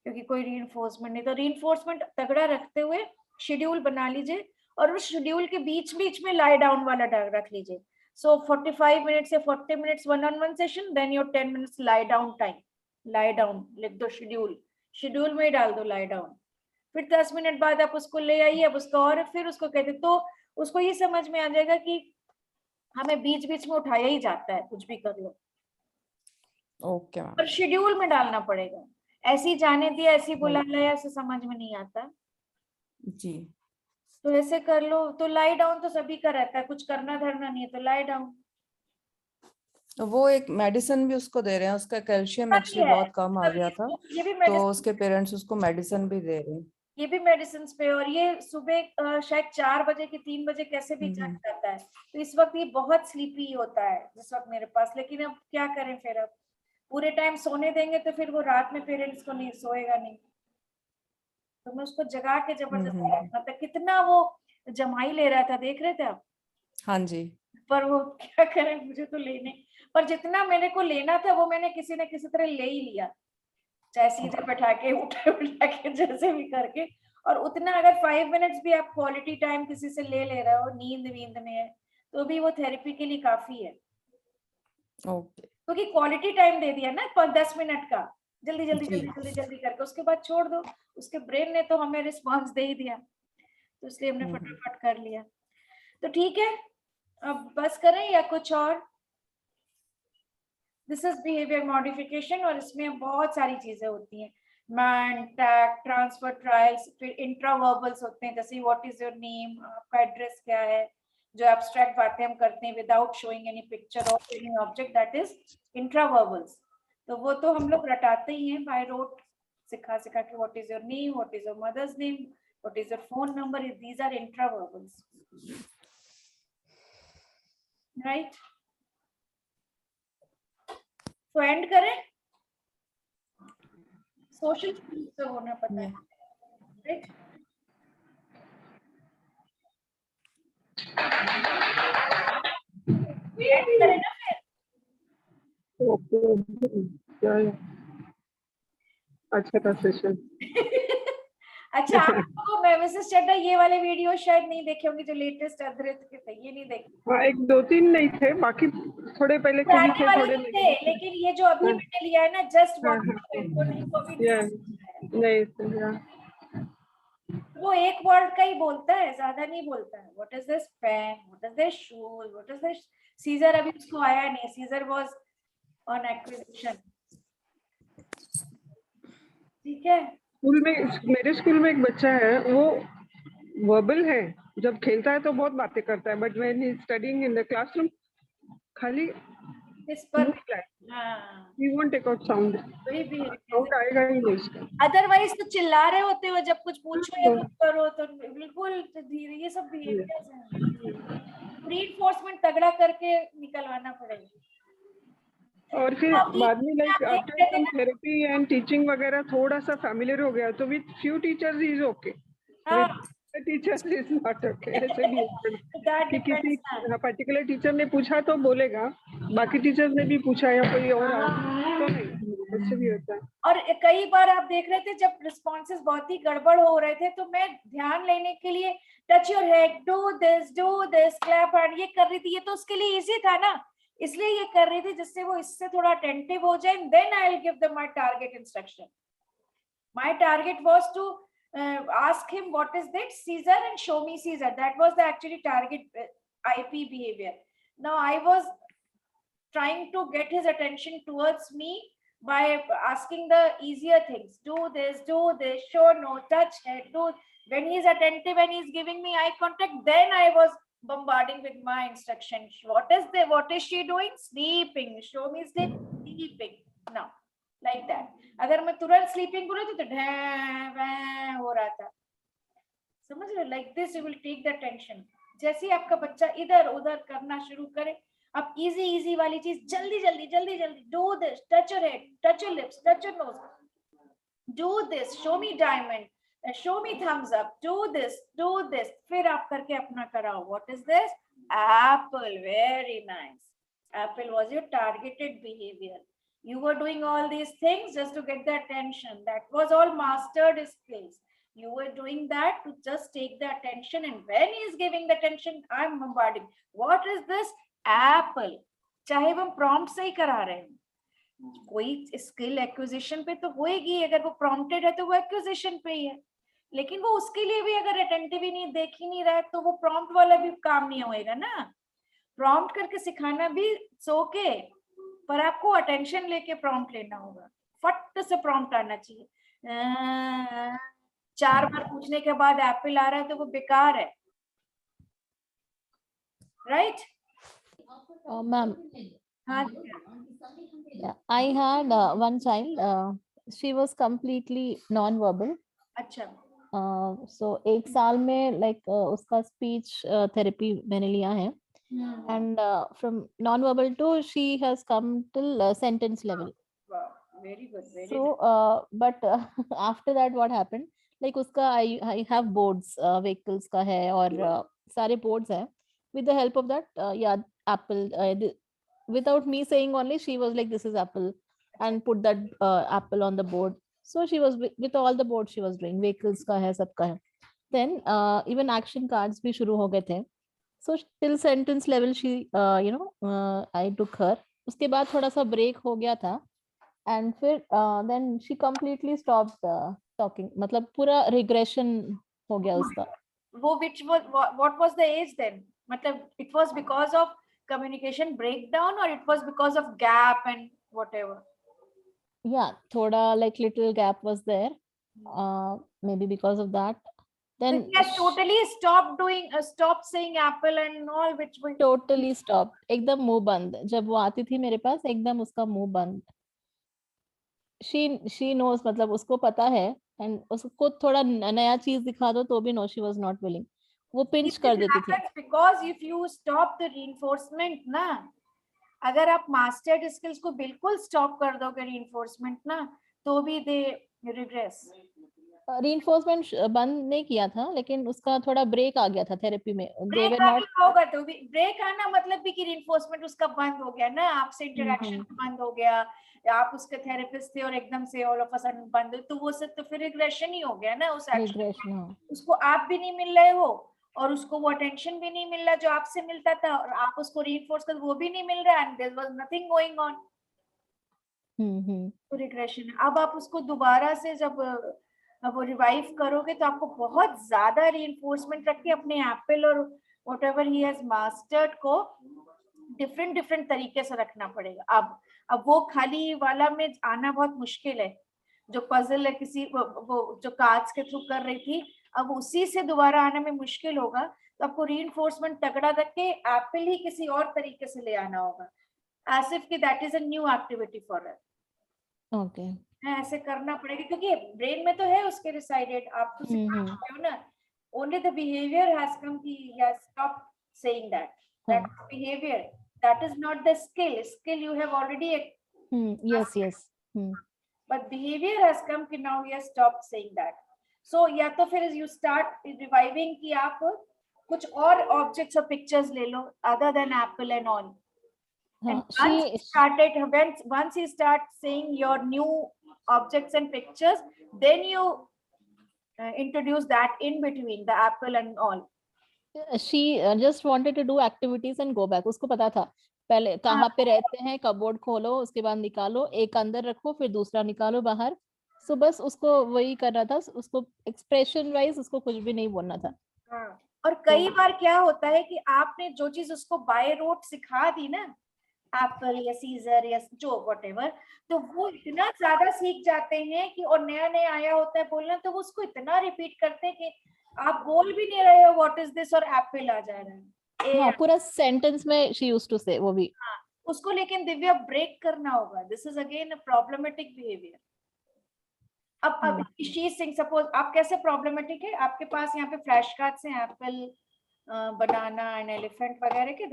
क्योंकि कोई रीइंफोर्समेंट नहीं। तो रीइंफोर्समेंट तगड़ा रखते हुए शेड्यूल बना लीजिए, और उस शेड्यूल के बीच बीच में लाई डाउन वाला रख लीजिए। सो 45 मिनट्स या 40 minutes one on one session, then your 10 minutes lie down time, lie down लिख दो, शेड्यूल, शेड्यूल में ही डाल दो लाई डाउन। फिर 10 मिनट बाद आप उसको ले आइए, अब उसका और फिर उसको कहते, तो उसको ये समझ में आ जाएगा कि हमें बीच बीच में उठाया ही जाता है, कुछ भी कर लो। Okay ma'am. पर शेड्यूल में डालना पड़ेगा, ऐसी जाने दिया, ऐसी बुला लिया, ऐसे समझ में नहीं आता जी। तो ऐसे कर लो। तो लाई डाउन तो सभी का रहता है, कुछ करना धरना नहीं है तो लाई डाउन। तो वो एक मेडिसिन भी उसको दे रहे हैं, उसका कैल्शियम एक्चुअली बहुत कम आ गया था, ये भी तो मेडिसिन, उसके पेरेंट्स उसको मेडिसिन भी दे रहे हैं। ये भी मेडिसिन पे, और ये सुबह शायद 4 बजे की 3 बजे कैसे भी जग जाता है, तो इस वक्त ये बहुत स्लीपी होता है जिस वक्त मेरे पास। लेकिन अब क्या करें, फिर अब पूरे टाइम सोने देंगे तो फिर वो रात में पेरेंट्स को नहीं सोएगा नहीं, तो मैं उसको जगा के जबरदस्ती रखना था। कितना वो जमाई ले रहा था, देख रहे थे आप? हाँ जी। पर वो क्या करें, मुझे तो लेने, पर जितना मेरे को लेना था वो मैंने किसी न किसी तरह ले ही लिया, चाहे सीधे बैठा के, उठा के, जैसे भी करके। और उतना अगर 5 मिनट्स भी आप क्वालिटी टाइम किसी से ले रहे हो, नींद वींद में है, तो भी वो थेरेपी के लिए काफी है। ओके। क्योंकि क्वालिटी टाइम दे दिया ना 10 मिनट का, जल्दी जल्दी जी। जल्दी जल्दी जल्दी करके, उसके बाद छोड़ दो। उसके ब्रेन ने तो हमें रिस्पॉन्स दे ही दिया, तो इसलिए हमने फटाफट कर लिया। तो ठीक है, अब बस करें या कुछ और? दिस इज बिहेवियर मॉडिफिकेशन, और इसमें बहुत सारी चीजें होती हैं, मैन, टैग, ट्रांसफर ट्रायल्स, फिर इंट्रावर्बल्स होते हैं, जैसे व्हाट इज योर नेम, आपका एड्रेस क्या है, जो एब्स्ट्रैक्ट बातें हम करते हैं विदाउट शोइंग एनी पिक्चर और एनी ऑब्जेक्ट, दैट इज इंट्रावर्बल्स। तो वो तो हम लोग रटाते ही हैं बाय रोट, सिखा सिखा के, what is your name, what is your mother's name, what is your phone number, these are intraverbals, right? तो एंड करें, सोशल स्किल्स तो होना पता है, राइट? एंड करें ना फिर? ओके, अच्छा था सेशन। अच्छा, आप लोगों को मिसेस चड्डा ये वाले वीडियो शायद नहीं देखे होंगे जो लेटेस्ट अद्रित के थे, ये नहीं देखे? हाँ, 1-2-3 नहीं थे, बाकी थोड़े पहले के भी पुराने थे, वाले थोड़े नहीं थे, लेकिन ये जो अभी मैंने लिया है ना, जस्ट हाँ, व्हाट वो नहीं, वो भी या नहीं थे, वो एक वर्ड का ही बोलता है, ज्यादा नहीं बोलता है। What is this pen, what is this shoes, what is this scissor, अभी उसको आया नहीं, सीजर वाज ऑन एक्विजिशन, ठीक है? स्कूल में, मेरे स्कूल में एक बच्चा है, वो वर्बल है, जब खेलता है तो बहुत बातें करता है, but when he studying in the classroom खाली इस पर ही हाँ, वोंट टेक आउट साउंड, वही भी साउंड आएगा ही नहीं उसका। अदरवाइज तो चिल्ला रहे होते हो, जब कुछ पूछो या कुछ करो तो बिल्कुल धीरे, ये सब बिहेवियर्स हैं, रीइंफोर्समेंट तगड़ा करके निकलवाना पड़ेगा। और फिर अभी बाद में लाइक आप after some therapy and teaching वगैरह थोड़ा सा फैमिलियर हो गया, तो विद फ्यू टीचर्स ही इज ओके, हाँ, टीचर इज नॉट ओके, ऐसे भी होता है that कि किसी depends ना। पर्टिकुलर टीचर ने पूछा तो बोलेगा, बाकी टीचर्स ने भी पूछा या कोई और आया तो नहीं, ऐसे भी होता है। और कई बार आप देख रहे थे जब रिस्पॉन्सेस बहुत ही गड़बड़ हो रहे थे तो मैं ध्यान लेने के लिए touch your head, do this, clap hand, ये कर रही थी। ये तो उसके लिए इजी था ना, इसलिए ये कर रही थी जिससे वो इससे थोड़ा अटेंटिव हो जाए। Then I will give them my target instruction. My target was to ask him what is that Caesar and show me Caesar. That was the actually target IP behavior. Now I was trying to get his attention towards me by asking the easier things. Do this, show, no, touch, head, do. When he's attentive and he's giving me eye contact, then I was bombarding with my instructions. What is she doing? Sleeping. Show me sleeping. Now, like that. अगर मैं तुरंत sleeping बोले तो ढैं वैं हो रहा था, समझ रहे हो? Like this you will take the tension. जैसे ही आपका बच्चा इधर उधर करना शुरू करे, आप इजी वाली चीज जल्दी जल्दी do this, touch your head, touch your lips, touch your nose, do this, show me diamond, show me thumbs up, do this, फिर आप करके अपना कराओ। What is this? Apple, very nice. Apple was your targeted behaviour. You were doing all these things just to get the attention. That was all mastered skills. You were doing that to just take the attention, and when he is giving the attention, I'm bombarding. What is this? Apple. चाहे वो prompt से ही करा रहे हैं, कोई skill acquisition पे तो होएगी। अगर वो prompted है तो वो एक्विजिशन पे ही है, लेकिन वो उसके लिए भी अगर अटेंटिव ही नहीं, देख ही नहीं रहा है, तो वो prompt वाला भी काम नहीं होएगा ना। prompt करके सिखाना भी ओके, पर आपको अटेंशन लेके प्रॉम्प्ट लेना होगा। फट से प्रॉम्प्ट आना चाहिए। 4 बार पूछने के बाद एप्पल आ रहा है तो वो बेकार है, राइट? Ma'am, हाँ, yeah, I had one child. She was completely non-verbal. अच्छा, So 1 साल में like उसका speech therapy मैंने लिया है, and from non-verbal to she has come till sentence level. Very good, very So but after that what happened, like उसका I have boards, vehicles का है और सारे boards है. With the help of that, yeah, Apple, without me saying only, she was like, this is Apple, and put that Apple on the board. So she was with all the boards she was doing, vehicles का है, सबका है. Then even action cards भी शुरू हो गए थे. So till sentence level she I took her. उसके बाद थोड़ा सा break हो गया था, and फिर then she completely stopped talking. मतलब पूरा regression हो गया उसका. वो which was what was the age then? मतलब it was because of communication breakdown or it was because of gap and whatever? Yeah, thoda like little gap was there, maybe because of that. Then He has totally stopped saying apple and all, which we totally stopped. एकदम मुंह बंद. जब वो आती थी मेरे पास एकदम उसका मुंह बंद. She knows, मतलब उसको पता है, and उसको थोड़ा नया चीज दिखा दो तो भी no, she was not willing. वो pinch कर देती थी. because if you stop the reinforcement ना, अगर आप mastered skills को बिल्कुल stop कर दोगे reinforcement ना, तो भी they regress. Reinforcement बंद नहीं किया था, लेकिन उसका थोड़ा break आ गया था therapy में. They break were not. होगा तो भी ब्रेक आना मतलब भी कि reinforcement उसका बंद हो गया ना, आपसे इंटरेक्शन बंद हो गया, आप उसके थेरेपिस्ट थे और एकदम से ऑल ऑफ अ सडन बंद, तो वो सब तो फिर रिग्रेशन ही हो गया ना उस एक्शन। उसको आप भी नहीं मिल रहे हो और उसको वो अटेंशन भी नहीं मिल रहा जो आपसे मिलता था, और आप उसको रीइंफोर्स कर वो भी नहीं मिल रहा, and there was nothing going on, तो रिग्रेशन। अब आप उसको दोबारा से जब वो रिवाइव करोगे तो आपको बहुत ज्यादा रीइंफोर्समेंट रख के अपने एप्पल और व्हाटएवर ही हैज मास्टर्ड को डिफरेंट तरीके से रखना पड़ेगा। अब वो खाली वाला में आना बहुत मुश्किल है, जो पजल है किसी वो जो कार्ड्स के थ्रू कर रही थी, अब उसी से दोबारा आने में मुश्किल होगा, तो आपको रीइंफोर्समेंट तगड़ा रख के एप्पल ही किसी और तरीके से ले आना होगा, एज इफ कि that is a new activity for her. Okay, ऐसे करना पड़ेगा क्योंकि ब्रेन में तो है उसके रिसाइडेड, आप तो सिखा रहे हो ना, only the behavior has come, he has stopped saying that behavior, that is not the skill you have already yes but behavior has come, now he has stopped saying that. सो या तो फिर you start reviving कि आप कुछ और objects और pictures ले लो other than apple and all. And once you start saying your new objects and pictures, then you introduce that in between the apple and all. she just wanted to do activities and go back. उसको पता था पहले कहाँ पे रहते हैं, cupboard खोलो, उसके बाद निकालो, एक अंदर रखो, फिर दूसरा निकालो बाहर. सो बस उसको वही करना था, उसको एक्सप्रेशन वाइज उसको कुछ भी नहीं बोलना था. हाँ. और कई बार क्या होता है कि आपने जो चीज उसको बाय रोट सिखा दी ना, एप्पल या सीजर या जो व्हाटएवर, तो वो इतना ज्यादा सीख जाते हैं कि, और नया नया आया होता है बोलना, तो वो उसको इतना रिपीट करते हैं कि आप बोल भी नहीं रहे हो व्हाट इज दिस और एप्पल आ जा रहा है. हाँ, पूरा सेंटेंस में शी यूज्ड टू से वो भी. हाँ, उसको लेकिन दिव्या ब्रेक करना होगा. This is again a problematic behaviour. अब शी सिंग, सपोज आप कैसे प्रॉब्लमेटिक है, आपके पास यहाँ पे फ्लैश कार्ड्स हैं एप्पल, बनाना एंड एलिफेंट वगैरह के,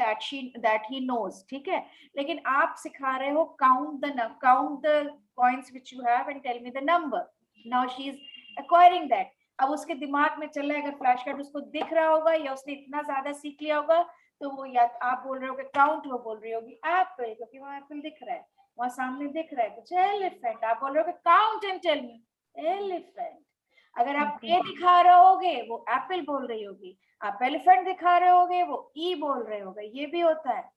दैट ही नोज, ठीक है. लेकिन आप सिखा रहे हो count the coins which you have and tell me the number. Now she is acquiring that. अब उसके दिमाग में चल रहा है, अगर फ्लैश कार्ड उसको दिख रहा होगा या उसने इतना ज्यादा सीख लिया होगा, तो वो या आप बोल रहे हो काउंट, वो बोल रही होगी एप्पल, क्योंकि वहाँ एप्पल दिख रहा है, वहां सामने दिख रहा है कुछ एलिफेंट, आप बोल रहे हो count and tell me elephant. अगर आप ए दिखा रहे होगे वो एप्पल बोल रही होगी, आप एलिफेंट दिखा रहे होगे वो ई बोल रहे होगे. ये भी होता है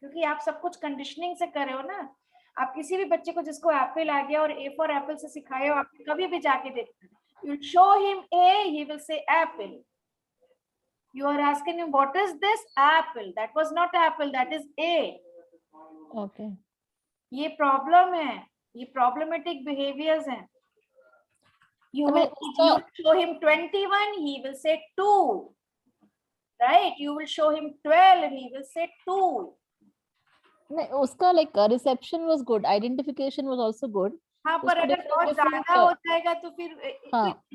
क्योंकि आप सब कुछ कंडीशनिंग से कर रहे हो ना. आप किसी भी बच्चे को जिसको एप्पल आ गया और ए फॉर एप्पल से सिखाए हो, आप कभी भी जाके देखना, you show him A, he will say apple. You are asking him what is this? Apple. That was not apple, that is A. Okay. ये प्रॉब्लम है, ये problematic behaviors हैं. You show him 21, he will say 2. Right? You will show him 12, he will say 2. नहीं, उसका like reception was good, identification was also good. हाँ, पर अगर बहुत ज्यादा हो जाएगा तो फिर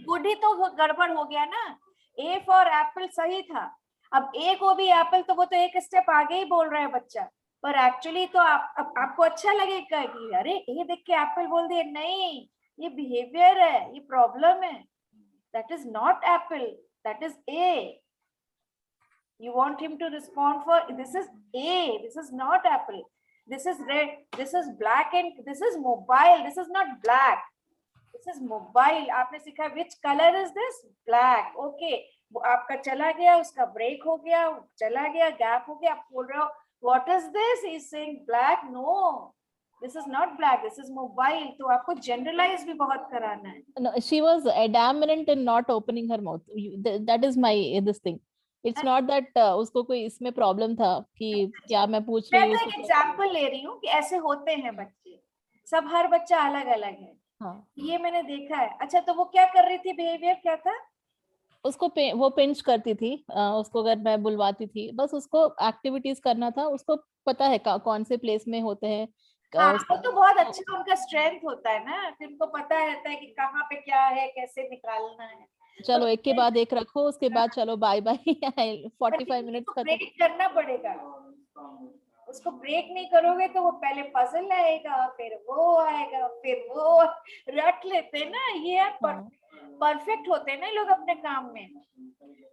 गुड ही तो गड़बड़ हो गया ना. ए फॉर एप्पल सही था, अब ए को भी एप्पल, तो वो तो एक स्टेप आगे ही बोल रहा है बच्चा, पर एक्चुअली तो आपको अच्छा लगेगा कि अरे ए देख के एप्पल बोल दिया. नहीं, ये बिहेवियर है, ये प्रॉब्लम है. That is not Apple, that is a. You want him to respond for this is A, this is not apple, this is red, this is black, and this is mobile, this is not black, this is mobile. आपने सीखा which color is this? Black. Okay, वो आपका चला गया, उसका break हो गया, चला गया, गैप हो गया, आप बोल रहे हो what is this? He's saying black. No, this is not black, this is mobile. तो आपको generalize भी बहुत कराना है. No, she was adamant in not opening her mouth. That is my this thing. It's not that उसको कोई इसमें problem था कि क्या मैं पूछ रही हूँ. मैं तो एक एग्जांपल ले रही हूँ कि ऐसे होते हैं बच्चे, सब हर बच्चा अलग अलग है. हाँ, ये मैंने देखा है. अच्छा, तो वो क्या कर रही थी, बिहेवियर क्या था? उसको वो पिंच करती थी, उसको अगर मैं बुलवाती थी, बस उसको एक्टिविटीज करना था. उसको पता है कौन से प्लेस में होते हैं. हाँ, वो तो बहुत अच्छा उनका स्ट्रेंथ होता है ना, फिर उनको पता रहता है कि कहाँ पे क्या है, कैसे निकालना है. चलो एक के बाद एक रखो, उसके बाद चलो बाय बाय. 45 मिनट्स ब्रेक करना पड़ेगा. उसको ब्रेक नहीं करोगे तो वो पहले पजल आएगा, फिर वो आएगा, फिर वो रट लेते ना. ये परफेक्ट होते हैं ना लोग अपने काम में,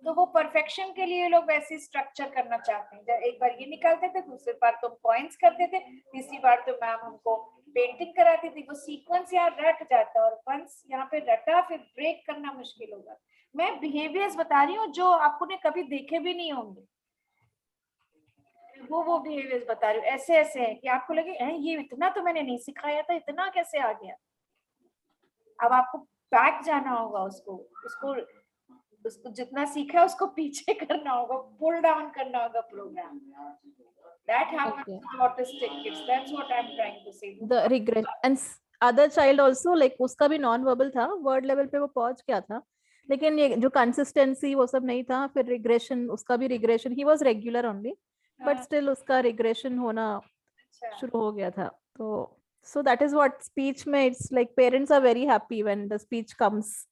तो वो परफेक्शन के लिए लोग वैसे स्ट्रक्चर करना चाहते हैं. जब एक बार ये निकालते थे, दूसरी बार तो पॉइंट्स करते थे, तीसरी बार तो मैम हमको पेंटिंग कराती थी. वो सीक्वेंस यहाँ रट जाता, और वंस यहाँ पे रटा फिर ब्रेक करना मुश्किल होगा. मैं बिहेवियर्स बता रही हूँ जो आपको ने कभी देखे भी नहीं होंगे. वो बिहेवियर्स बता रही हूँ, ऐसे ऐसे है कि आपको लगे ये इतना तो मैंने नहीं सिखाया था, इतना कैसे आ गया. अब आपको बैक जाना होगा, उसको जितना सीखा उसको पीछे करना होगा, पुल डाउन करना होगा programme. That happens to autistic kids. That's what I'm trying to say. The regression and other child also, like उसका भी नॉन वर्बल था, वर्ड लेवल पे वो पहुंच गया था, लेकिन ये जो कंसिस्टेंसी वो सब नहीं था. फिर रिग्रेशन, उसका भी regression, he was regular only, but still उसका रिग्रेशन होना शुरू हो गया था. तो so that is what speech में it's like parents are very happy when the speech comes.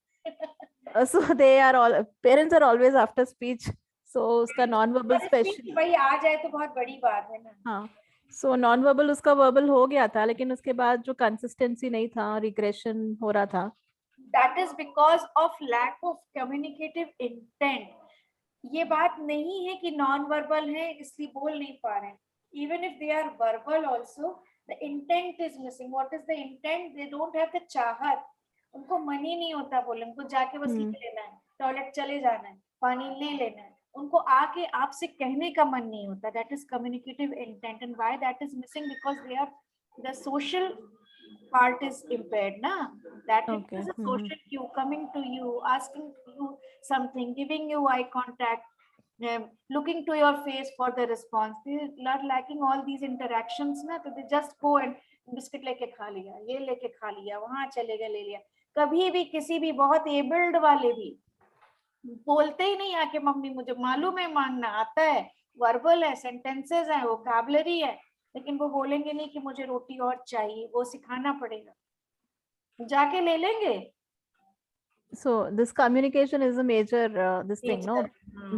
So they are all, parents are always after speech. So उसका non verbal specially भाई आ जाए तो बहुत बड़ी बात है ना. हाँ, सो नॉन वर्बल उसका वर्बल हो गया था, लेकिन उसके बाद जो कंसिस्टेंसी नहीं था, रिग्रेशन हो रहा था, that is because of lack of communicative intent. ये बात नहीं है कि नॉन वर्बल है इसलिए बोल नहीं पा रहे हैं. Even if they are verbal also, the intent is missing. What is the intent? They don't have the चाहत. उनको मन ही नहीं होता बोले, उनको जाके बस ले लेना है, टॉयलेट चले जाना है, पानी ले लेना है, उनको आके आपसे कहने का मन नहीं होता. That is communicative intent. And why that is missing? Because they are, the social part is impaired, na? That Okay. is a social cue, coming to you, asking you something, giving you eye contact, looking to your face for the response. They are lacking all these interactions, na? So they just go and biscuit लेके खा लिया, ये लेके खा लिया, वहां चले गए ले लिया. कभी भी किसी भी बहुत एबल्ड वाले भी बोलते ही नहीं आके मम्मी मुझे मालूम है, मांगना आता है, वर्बल है, सेंटेंसेस है, वोकैबुलरी है, लेकिन वो बोलेंगे नहीं कि मुझे रोटी और चाहिए. वो सिखाना पड़ेगा, जाके ले लेंगे. So this communication is a major this thing, no,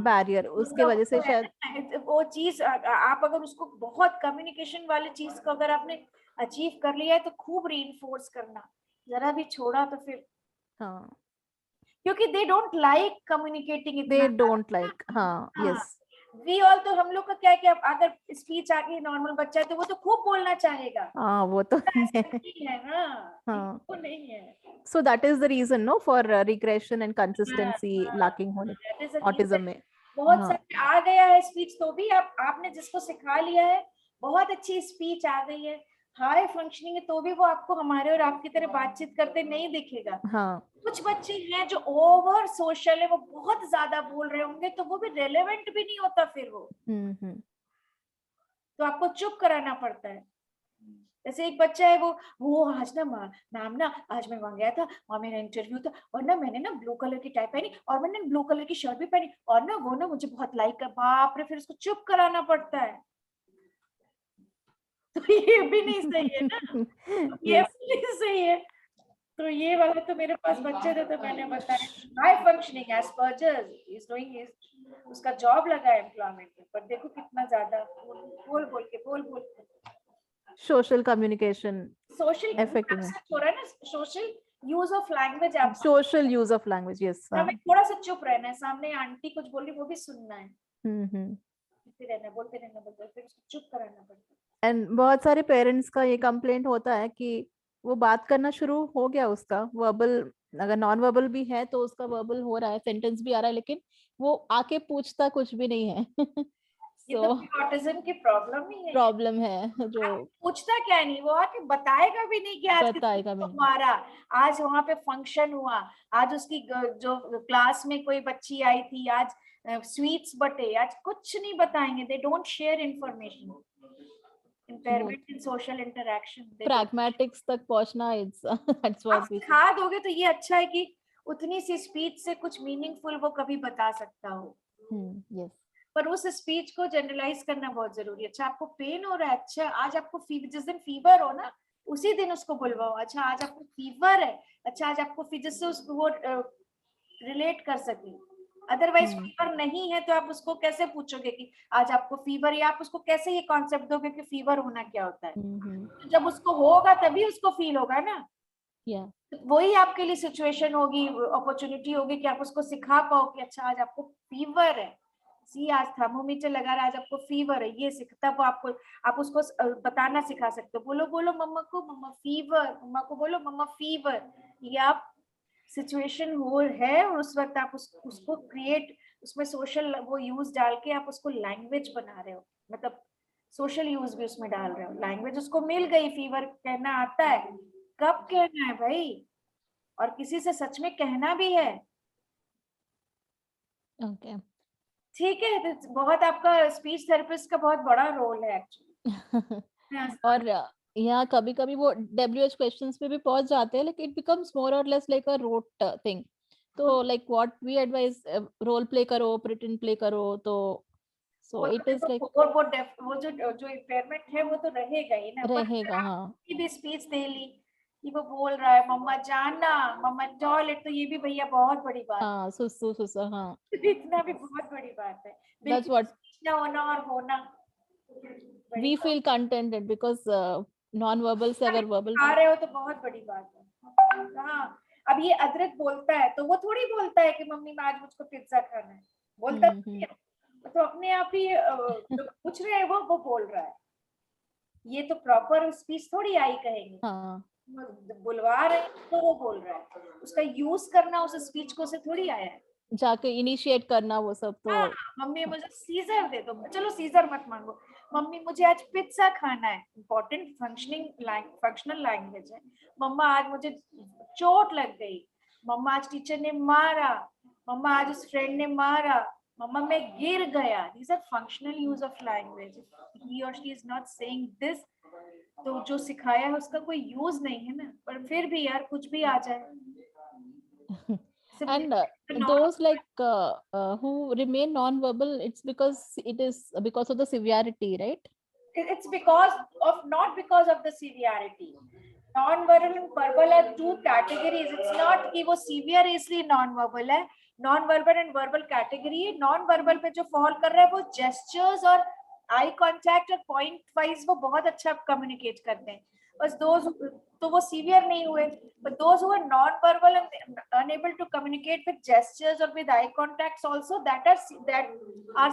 barrier. उसके वजह से शायद वो चीज आप अगर उसको बहुत कम्युनिकेशन वाली चीज को अगर आपने अचीव कर लिया है तो खूब रीइंफोर्स करना. जरा भी छोड़ा तो फिर, हाँ, क्योंकि they don't like communicating. they don't like. हाँ, yes. वी ऑल, तो हम लोग का क्या है कि अगर स्पीच आगे नॉर्मल बच्चा है तो वो तो खूब बोलना चाहेगा. हाँ, वो तो नहीं है ना. हाँ. वो नहीं है. So that is the reason, no, for regression and consistency lacking होने That is a autism reason. में. बहुत हाँ. सारे आ गया है स्पीच तो भी आपने जिसको सिखा लिया है, बहुत अच्छी स्पीच आ गई है, हाई फंक्शनिंग है, तो भी वो आपको हमारे और आपकी तरह बातचीत करते नहीं दिखेगा. हाँ. कुछ बच्चे हैं जो ओवर सोशल है, वो बहुत ज्यादा बोल रहे होंगे तो वो भी रेलेवेंट भी नहीं होता फिर वो. तो आपको चुप कराना पड़ता है. जैसे एक बच्चा है वो आज ना मैम ना, आज मैं वहां गया था, वहां मेरा इंटरव्यू था, और ना मैंने ना ब्लू कलर की टाई पहनी और मैंने ब्लू कलर की शर्ट भी पहनी और ना वो ना मुझे बहुत लाइक कर. बाप रे, फिर उसको चुप कराना पड़ता है. तो ये भी नहीं सही है ना. ये भी नहीं सही है. तो ये वाला तो मेरे पास बच्चे थे तो मैंने बताया high functioning Asperger's is doing, उसका जॉब लगा है एम्प्लॉयमेंट में, पर देखो कितना ज्यादा बोल के सोशल कम्युनिकेशन, सोशल Affecting है. हो रहा है ना. सोशल यूज ऑफ लैंग्वेज, आप social use of language. Yes. हमें थोड़ा सा चुप रहना है, सामने आंटी कुछ बोल रही वो भी सुनना है, बोलते रहना, फिर उसको चुप कराना पड़ता है. एंड बहुत सारे पेरेंट्स का ये कंप्लेंट होता है कि वो बात करना शुरू हो गया उसका वर्बल, अगर नॉन वर्बल भी है तो उसका वर्बल हो रहा है, सेंटेंस भी आ रहा है, लेकिन वो आके पूछता कुछ भी नहीं है. ये तो ऑटिज्म की प्रॉब्लम ही है. प्रॉब्लम है जो पूछता क्या नहीं, वो आके बताएगा भी नहीं कि आज बताएगा भी नहीं. हमारा आज वहां पे फंक्शन हुआ, आज उसकी जो क्लास में कोई बच्ची आई थी, आज स्वीट्स बटे, आज कुछ नहीं बताएंगे. They don't share information. Impairment in social interaction, pragmatics तक पहुंचना, इट्स दैट्स व्हाट वी सिखा दोगे तो ये अच्छा है कि उतनी सी स्पीच से कुछ मीनिंगफुल वो कभी बता सकता हो. यस. पर उस स्पीच को जनरलाइज करना बहुत जरूरी है. अच्छा आपको पेन हो रहा है, अच्छा आज आपको फीवर, जिस दिन फीवर हो ना उसी दिन उसको बुलवाओ. अच्छा आज आपको फीवर है, अच्छा आज आपको जिससे उसको वो रिलेट कर सके. अदरवाइज फीवर नहीं है तो आप उसको कैसे पूछोगे कि आज आपको फीवर, या आप उसको कैसे ये कॉन्सेप्ट दोगे कि फीवर होना क्या होता है. तो जब उसको होगा तभी उसको फील होगा ना. वही आपके लिए सिचुएशन होगी, अपॉर्चुनिटी होगी कि आप उसको सिखा पाओ कि अच्छा आज आपको फीवर है, सी आज थर्मोमीटर लगा रहा है, आज आपको फीवर है, ये सिख, तब आप उसको बताना सिखा सकते हो. बोलो मम्मा को, मम्मा फीवर, मम्मा को बोलो मम्मा फीवर. ये आप सिचुएशन हो है और उस वक्त आप उसको क्रिएट, उसमें सोशल वो यूज डाल के आप उसको लैंग्वेज बना रहे हो, मतलब सोशल यूज भी उसमें डाल रहे हो. लैंग्वेज उसको मिल गई, फीवर कहना आता है, कब कहना है भाई, और किसी से सच में कहना भी है. ओके. ठीक है. तो बहुत आपका स्पीच थेरेपिस्ट का बहुत बड़ा रोल है एक्चुअली. और यहाँ कभी कभी वो WH क्वेश्चंस पे भी पहुंच जाते हैं, लेकिन इट बिकम्स मोर और less like a rote thing. तो like what we advise, role play करो, प्रिटेंड प्ले करो. तो सो इट इज लाइक वो जो इम्पेयरमेंट है वो तो रहेगा ही ना. रहेगा. हाँ. भी स्पीच दे ली कि वो बोल रहा है मम्मा जाना, मम्मा टॉयलेट, तो ये भी भैया बहुत बड़ी बात. हाँ, सुसु. हाँ, इतना भी बहुत बड़ी बात है. That's what ना होना और होना. we feel contented because non-verbal से अगर verbal आ रहे हो तो बहुत बड़ी बात है. हाँ, अब ये अदरक बोलता है तो वो थोड़ी बोलता है कि मम्मी आज मुझको पिज्जा खाना है, बोलता नहीं है। तो अपने आप ही जो पूछ रहे हैं वो बोल रहा है। ये तो प्रॉपर स्पीच थोड़ी आई कहेंगे, हाँ बुलवा रहे हैं तो वो बोल रहा है, उसका यूज करना उस स्पीच को से थोड़ी आया है। जाके इनिशिएट करना वो सब तो हाँ, मम्मी मुझे सीजर दे दो, चलो सीजर मत मांगो, मम्मी मुझे आज पिज्जा खाना है, इंपॉर्टेंट फंक्शनल लैंग्वेज है। मम्मा आज मुझे चोट लग गई, मम्मा आज टीचर ने मारा, मम्मा आज उस फ्रेंड ने मारा, मम्मा मैं गिर गया। These are functional use of language. He or she is not saying this, तो जो सिखाया है उसका कोई यूज नहीं है ना, पर फिर भी यार कुछ भी आ जाए। and those like who remain non-verbal, it's because it is because of the severity, right? It's because of, not because of the severity. Non-verbal and verbal are two categories. It's not कि वो severe इसलिए non-verbal है, non-verbal and verbal category है। non-verbal पे जो fall कर रहा है वो gestures और eye contact और point wise वो बहुत अच्छा communicate करते हैं, बस those तो वो severe नहीं हुए। but those who are non-verbal and unable to communicate with gestures or with eye contacts also, that are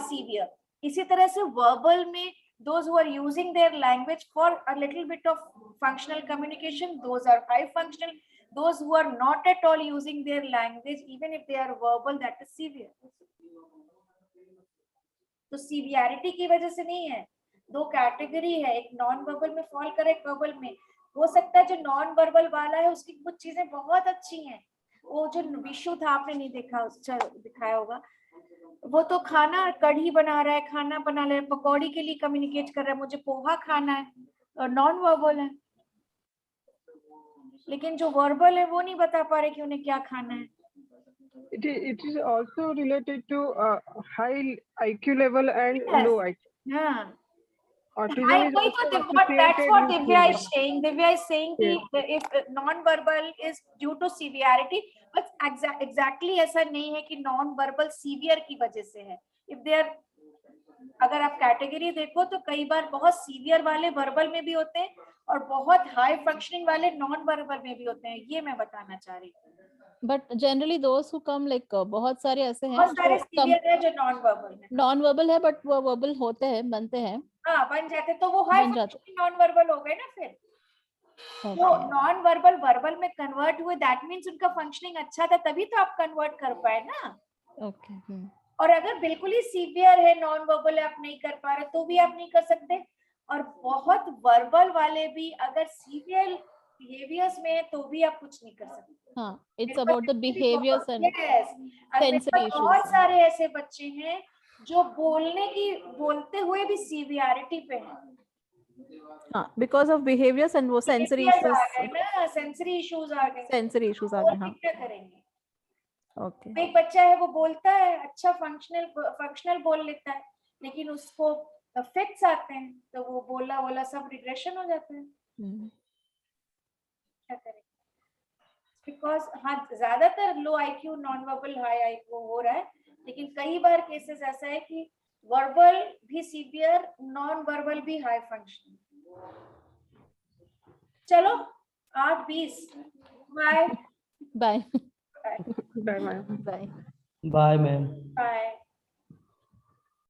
severe. इसी तरह से verbal में those who are using their language for a little bit of functional communication, those are high functional. Those who are not at all using their language, even if they are verbal, that is severe. तो severity की वजह से नहीं है, दो category है, एक non verbal में फॉल करे, एक वर्बल में। हो सकता है जो नॉन वर्बल वाला है उसकी कुछ चीजें बहुत अच्छी हैं, वो जो विशु था आपने नहीं देखा, दिखाया होगा, वो तो खाना कढ़ी बना रहा है, खाना बना रहा है, पकौड़ी के लिए कम्युनिकेट कर रहा है मुझे पोहा खाना है, और नॉन वर्बल है। लेकिन जो वर्बल है वो नहीं बता पा रहे कि उन्हें क्या खाना है। It is also related to high IQ level and Yes. low IQ. हाँ, Autism is also that's associated what with Divya is this. saying. Divya is saying Yes. कि if non-verbal is due to severity, but exactly ऐसा नहीं है कि non-verbal severe की वजह से है। If they are, अगर आप कैटेगरी देखो तो कई बार बहुत सीवियर वाले वर्बल में भी होते हैं और बहुत हाई फंक्शनिंग वाले नॉन वर्बल में भी होते हैं, ये मैं बताना चाह रही हूँ। but generally those who come like बहुत सारे ऐसे हैं बहुत सारे सीवियर है जो नॉन वर्बल में, नॉन वर्बल है बट वो वर्बल होते हैं, बनते हैं, हाँ बन जाते, तो वो हाई बन जाते। फंक्शनिंग नॉन वर्बल हो गए ना। फिर तो नॉन वर्बल वर्बल में कन्वर्ट हुए, दैट मीन्स उनका फंक्शनिंग अच्छा था, तभी तो आप कन्वर्ट कर पाए ना। ओके और अगर बिल्कुल ही सीवियर है, नॉन वर्बल आप नहीं कर पा रहे तो भी आप नहीं कर सकते। और बहुत वर्बल वाले भी अगर सीवियर बिहेवियर्स में है तो भी आप कुछ नहीं कर सकते। हाँ, it's about the behaviours and sensory issues. बहुत सारे ऐसे बच्चे हैं जो बोलते हुए भी सीवियरिटी पे हैं, हाँ, बिकॉज ऑफ बिहेवियर्स एंड वो सेंसरी इश्यूज, सेंसरी इश्यूज आ गए, हाँ क्या करेंगे। ओके। एक बच्चा है वो बोलता है अच्छा, फंक्शनल बोल लेता है, लेकिन उसको फिट्स आते हैं तो वो बोला सब रिग्रेशन हो जाता है, क्या करें। बिकॉज हाँ ज्यादातर low IQ non verbal high IQ हो रहा है, लेकिन कई बार केसेस ऐसा है कि वर्बल भी सीवियर, नॉन वर्बल भी हाई फंक्शन। चलो 8:20, bye bye Bye, bye. Bye bye ma'am. Bye.